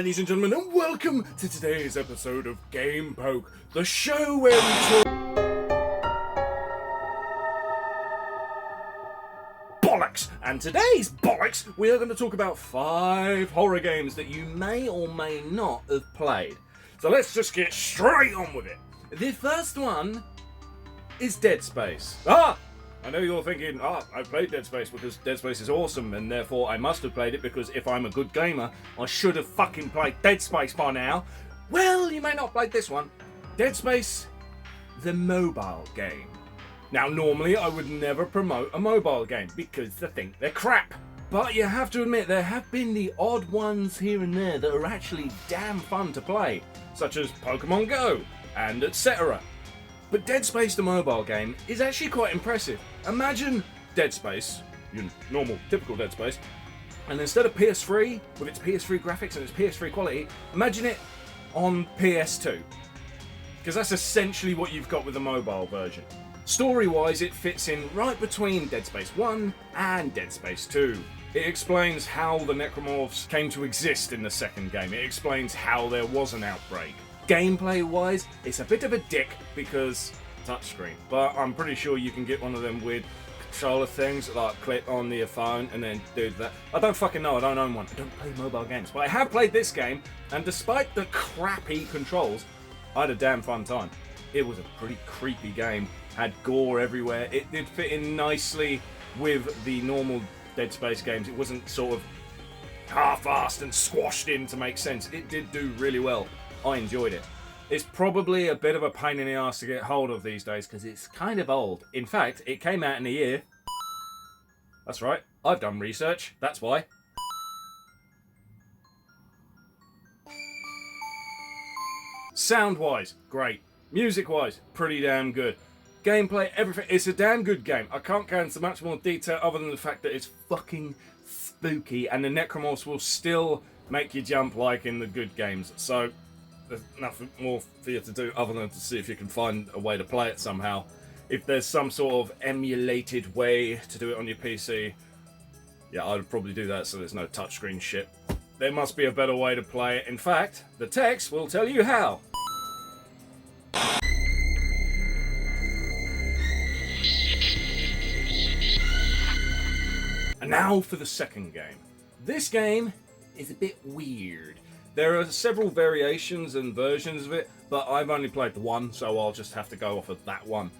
ladies and gentlemen, and welcome to today's episode of Game Poke, the show where we talk bollocks. And today's bollocks, we are going to talk about 5 horror games that you may or may not have played. So let's just get straight on with it. The first one is Dead Space. I know you're thinking, I've played Dead Space because Dead Space is awesome and therefore I must have played it because if I'm a good gamer, I should have fucking played Dead Space by now. Well, you may not have played this one. Dead Space, the mobile game. Now, normally I would never promote a mobile game because I think they're crap. But you have to admit, there have been the odd ones here and there that are actually damn fun to play, such as Pokemon Go and etc. But Dead Space, the mobile game, is actually quite impressive. Imagine Dead Space, your normal, typical Dead Space, and instead of PS3, with its PS3 graphics and its PS3 quality, imagine it on PS2. Because that's essentially what you've got with the mobile version. Story-wise, it fits in right between Dead Space 1 and Dead Space 2. It explains how the necromorphs came to exist in the second game. It explains how there was an outbreak. Gameplay-wise, it's a bit of a dick because touchscreen, but I'm pretty sure you can get one of them weird controller things that like clip on your phone and then do that. I don't fucking know, I don't own one. I don't play mobile games, but I have played this game, and despite the crappy controls, I had a damn fun time. It was a pretty creepy game, had gore everywhere. It did fit in nicely with the normal Dead Space games. It wasn't sort of half-assed and squashed in to make sense. It did do really well. I enjoyed it. It's probably a bit of a pain in the ass to get hold of these days because it's kind of old. In fact, it came out in a year. That's right, I've done research, that's why. Sound-wise, great. Music-wise, pretty damn good. Gameplay, everything. It's a damn good game. I can't go into much more detail other than the fact that it's fucking spooky and the necromorphs will still make you jump like in the good games. So there's nothing more for you to do other than to see if you can find a way to play it somehow. If there's some sort of emulated way to do it on your PC, yeah, I'd probably do that so there's no touchscreen shit. There must be a better way to play it. In fact, the text will tell you how. And now for the second game. This game is a bit weird. There are several variations and versions of it, but I've only played the one, so I'll just have to go off of that one.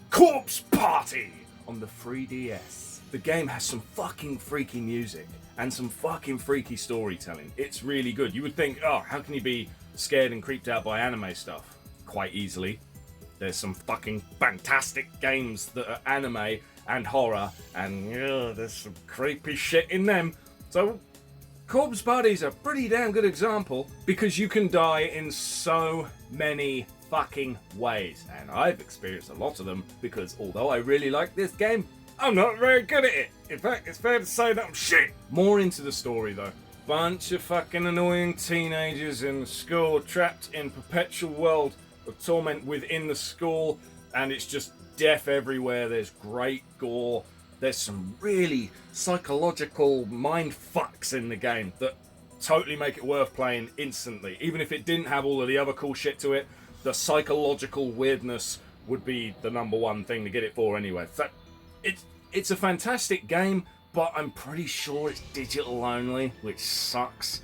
Corpse Party on the 3DS. The game has some fucking freaky music and some fucking freaky storytelling. It's really good. You would think, how can you be scared and creeped out by anime stuff? Quite easily. There's some fucking fantastic games that are anime and horror, and there's some creepy shit in them. So Corpse Party is a pretty damn good example because you can die in so many fucking ways, and I've experienced a lot of them because although I really like this game, I'm not very good at it. In fact, it's fair to say that I'm shit. More into the story though. Bunch of fucking annoying teenagers in the school trapped in perpetual world of torment within the school, and it's just death everywhere. There's great gore. There's some really psychological mind fucks in the game that totally make it worth playing instantly. Even if it didn't have all of the other cool shit to it, the psychological weirdness would be the number one thing to get it for anyway. So it's a fantastic game, but I'm pretty sure it's digital only, which sucks.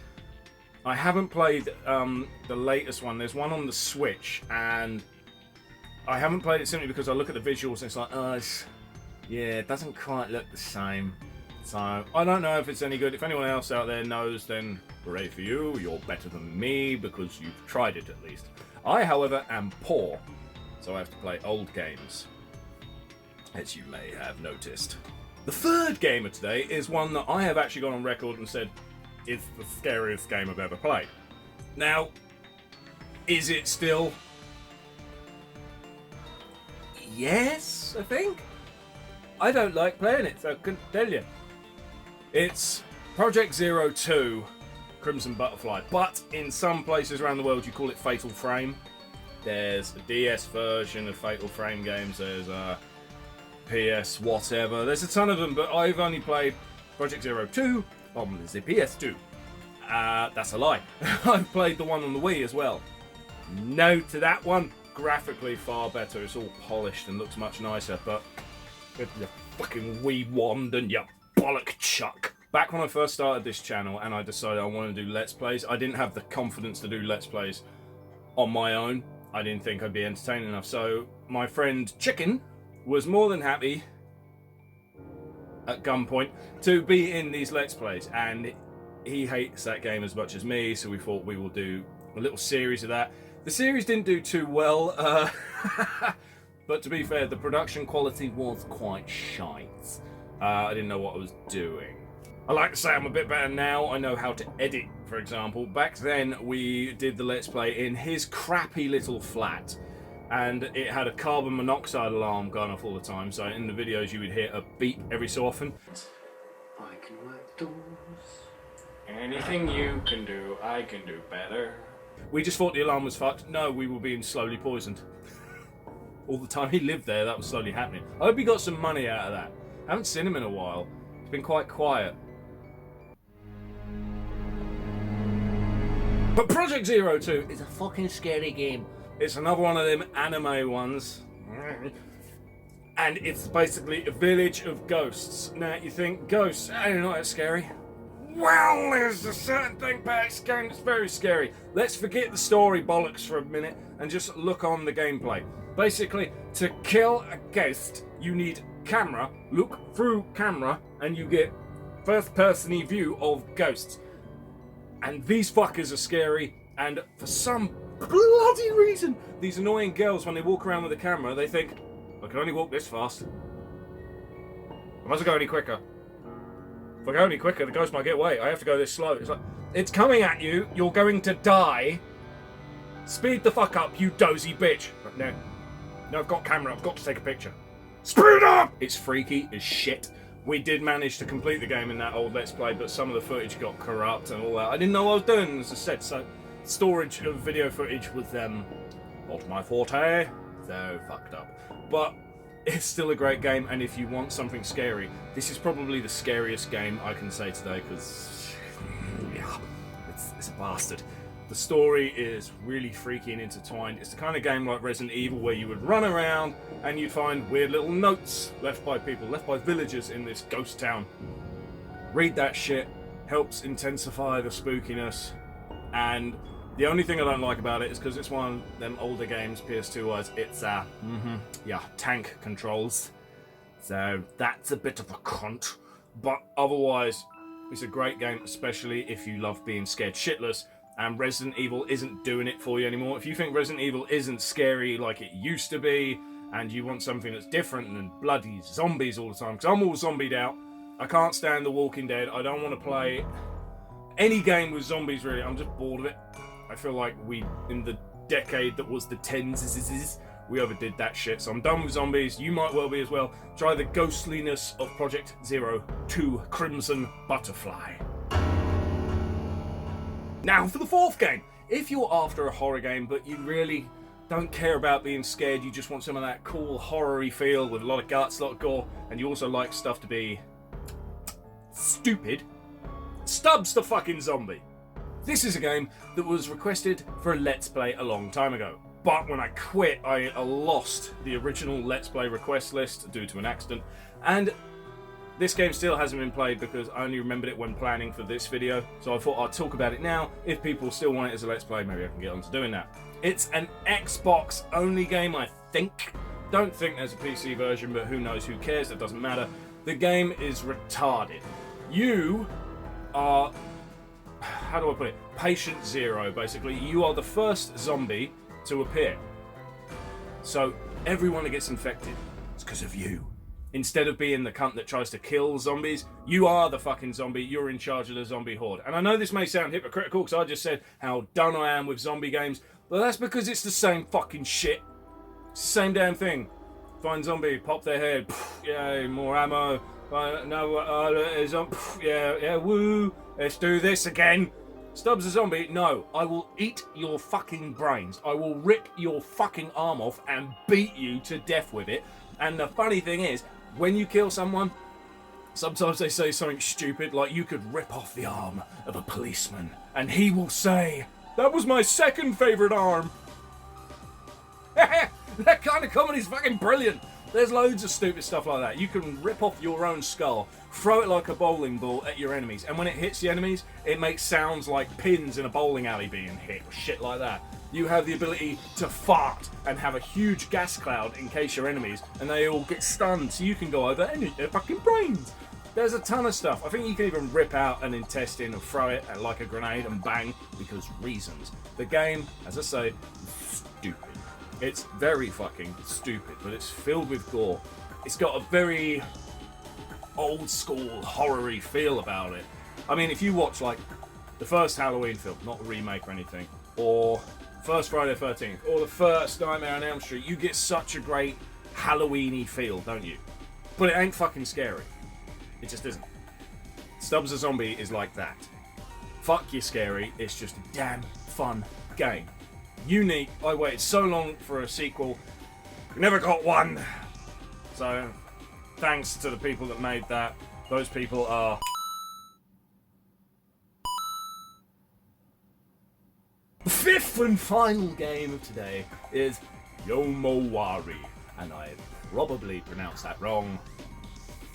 I haven't played the latest one. There's one on the Switch, and I haven't played it simply because I look at the visuals and it's like, yeah, it doesn't quite look the same. So, I don't know if it's any good. If anyone else out there knows, then hooray for you. You're better than me because you've tried it at least. I, however, am poor, so I have to play old games, as you may have noticed. The third game of today is one that I have actually gone on record and said is the scariest game I've ever played. Now, is it still? Yes, I think. I don't like playing it, so I couldn't tell you. It's Project 02 Crimson Butterfly, but in some places around the world you call it Fatal Frame. There's a DS version of Fatal Frame games, there's a PS whatever, there's a ton of them, but I've only played Project 02 on the PS2. That's a lie. I've played the one on the Wii as well. No to that one. Graphically far better. It's all polished and looks much nicer, but with your fucking Wii wand and your bollock chuck. Back when I first started this channel and I decided I wanted to do Let's Plays, I didn't have the confidence to do Let's Plays on my own. I didn't think I'd be entertaining enough. So my friend Chicken was more than happy, at gunpoint, to be in these Let's Plays. And he hates that game as much as me, so we thought we will do a little series of that. The series didn't do too well, but to be fair, the production quality was quite shite. I didn't know what I was doing. I like to say I'm a bit better now. I know how to edit, for example. Back then, we did the Let's Play in his crappy little flat, and it had a carbon monoxide alarm going off all the time, so in the videos you would hear a beep every so often. I can work doors. Anything you can do, I can do better. We just thought the alarm was fucked. No, we were being slowly poisoned. All the time he lived there, that was slowly happening. I hope he got some money out of that. I haven't seen him in a while. It's been quite quiet. But Project Zero 2 is a fucking scary game. It's another one of them anime ones. And it's basically a village of ghosts. Now, you think, ghosts, they're not that scary. Well, there's a certain thing about this game that's very scary. Let's forget the story bollocks for a minute and just look on the gameplay. Basically, to kill a ghost, you need camera, look through camera, and you get first-person view of ghosts. And these fuckers are scary, and for some bloody reason, these annoying girls, when they walk around with the camera, they think, I can only walk this fast. I mustn't go any quicker. If I go any quicker, the ghost might get away. I have to go this slow. It's like, it's coming at you, you're going to die. Speed the fuck up, you dozy bitch. No, I've got camera, I've got to take a picture. Speed up! It's freaky as shit. We did manage to complete the game in that old Let's Play, but some of the footage got corrupt and all that. I didn't know what I was doing, as I said, so storage of video footage was not my forte, so fucked up. But it's still a great game, and if you want something scary, this is probably the scariest game I can say today, because yeah, it's a bastard. The story is really freaky and intertwined. It's the kind of game like Resident Evil where you would run around and you'd find weird little notes left by people, left by villagers in this ghost town. Read that shit, helps intensify the spookiness, and the only thing I don't like about it is because it's one of them older games, PS2-wise, it's tank controls. So that's a bit of a cunt. But otherwise, it's a great game, especially if you love being scared shitless. And Resident Evil isn't doing it for you anymore. If you think Resident Evil isn't scary like it used to be, and you want something that's different than bloody zombies all the time, because I'm all zombied out. I can't stand The Walking Dead. I don't want to play any game with zombies, really. I'm just bored of it. I feel like we, in the decade that was the tens, we overdid that shit. So I'm done with zombies. You might well be as well. Try the ghostliness of Project Zero 2 Crimson Butterfly. Now for the fourth game. If you're after a horror game, but you really don't care about being scared, you just want some of that cool horror-y feel with a lot of guts, a lot of gore, and you also like stuff to be stupid, Stubs the fucking Zombie. This is a game that was requested for a Let's Play a long time ago. But when I quit, I lost the original Let's Play request list due to an accident, and this game still hasn't been played because I only remembered it when planning for this video, so I thought I'd talk about it now. If people still want it as a Let's Play, maybe I can get on to doing that. It's an Xbox only game, I think. Don't think there's a PC version, but who knows, who cares, it doesn't matter. The game is retarded. You are, how do I put it, Patient Zero, basically. You are the first zombie to appear. So everyone that gets infected, it's because of you. Instead of being the cunt that tries to kill zombies, you are the fucking zombie. You're in charge of the zombie horde. And I know this may sound hypocritical because I just said how done I am with zombie games, but that's because it's the same fucking shit. It's the same damn thing. Find zombie, pop their head, yay, more ammo. Yeah, woo. Let's do this again. Stubs the Zombie, no. I will eat your fucking brains. I will rip your fucking arm off and beat you to death with it. And the funny thing is, when you kill someone, Sometimes they say something stupid, like you could rip off the arm of a policeman, and he will say, "That was my second favourite arm." That kind of comedy is fucking brilliant. There's loads of stupid stuff like that. You can rip off your own skull, throw it like a bowling ball at your enemies, and when it hits the enemies, it makes sounds like pins in a bowling alley being hit, or shit like that. You have the ability to fart and have a huge gas cloud in case your enemies, and they all get stunned, so you can go over and eat their fucking brains. There's a ton of stuff. I think you can even rip out an intestine or throw it like a grenade and bang, because reasons. The game, as I say, is stupid. It's very fucking stupid, but it's filled with gore. It's got a very old school horror-y feel about it. I mean, if you watch like the first Halloween film, not a remake or anything, or first Friday the 13th, or the first Nightmare on Elm Street, you get such a great Halloween-y feel, don't you? But it ain't fucking scary. It just isn't. Stubs the Zombie is like that. Fuck you scary, it's just a damn fun game. Unique. I waited so long for a sequel, never got one. So, thanks to the people that made that. Those people are... The fifth and final game of today is Yomowari, and I probably pronounced that wrong.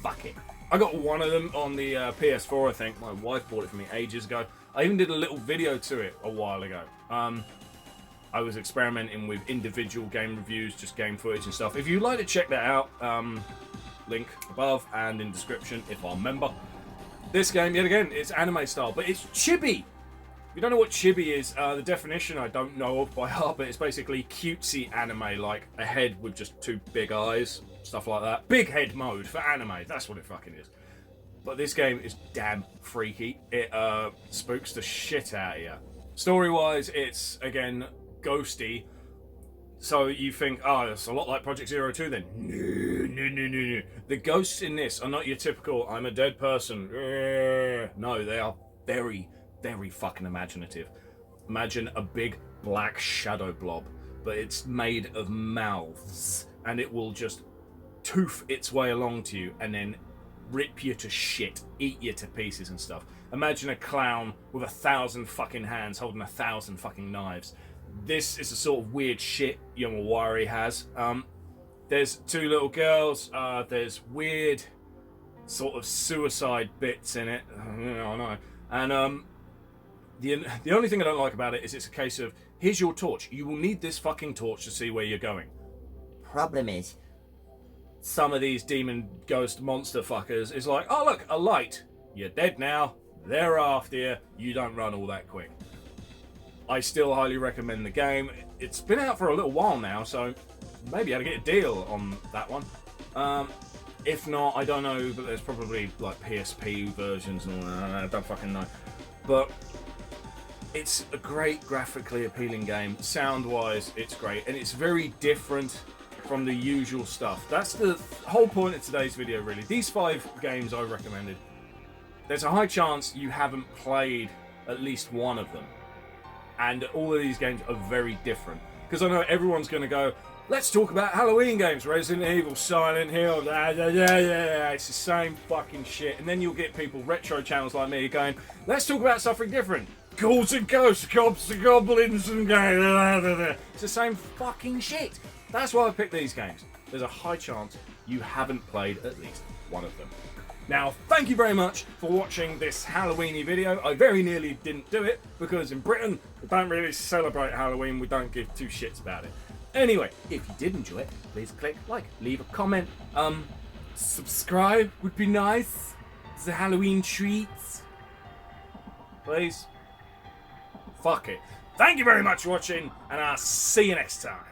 Fuck it. I got one of them on the PS4, I think. My wife bought it for me ages ago. I even did a little video to it a while ago. I was experimenting with individual game reviews, just game footage and stuff. If you'd like to check that out, link above and in description if I remember. This game, yet again, it's anime style, but it's chibi. If you don't know what chibi is, the definition I don't know of by heart, but it's basically cutesy anime, like a head with just two big eyes, stuff like that. Big head mode for anime, that's what it fucking is. But this game is damn freaky. It spooks the shit out of you. Story-wise, it's, again, ghosty. So you think, oh, it's a lot like Project Zero 2 then. No. The ghosts in this are not your typical, I'm a dead person. No, they are very, very fucking imaginative. Imagine a big black shadow blob, but it's made of mouths, and it will just tooth its way along to you and then rip you to shit, eat you to pieces and stuff. Imagine a clown with 1,000 fucking hands holding 1,000 fucking knives. This is the sort of weird shit Yomowari has. There's two little girls. There's weird sort of suicide bits in it. I know. And the only thing I don't like about it is it's a case of, here's your torch. You will need this fucking torch to see where you're going. Problem is, some of these demon ghost monster fuckers is like, oh look, a light. You're dead now. They're after you. You don't run all that quick. I still highly recommend the game. It's been out for a little while now, so maybe I'll get a deal on that one. If not, I don't know, but there's probably like PSP versions and all that. I don't fucking know. But it's a great graphically appealing game. Sound-wise, it's great. And it's very different from the usual stuff. That's the whole point of today's video, really. These 5 games I recommended, there's a high chance you haven't played at least one of them. And all of these games are very different. Because I know everyone's going to go, let's talk about Halloween games. Resident Evil, Silent Hill, it's the same fucking shit. And then you'll get people, retro channels like me, going, let's talk about something different. Ghouls and ghosts, cops and goblins, and it's the same fucking shit. That's why I picked these games. There's a high chance you haven't played at least one of them. Now, thank you very much for watching this Halloween-y video. I very nearly didn't do it, because in Britain, we don't really celebrate Halloween. We don't give two shits about it. Anyway, if you did enjoy it, please click like, leave a comment. Subscribe would be nice. It's a Halloween treats. Please. Fuck it. Thank you very much for watching, and I'll see you next time.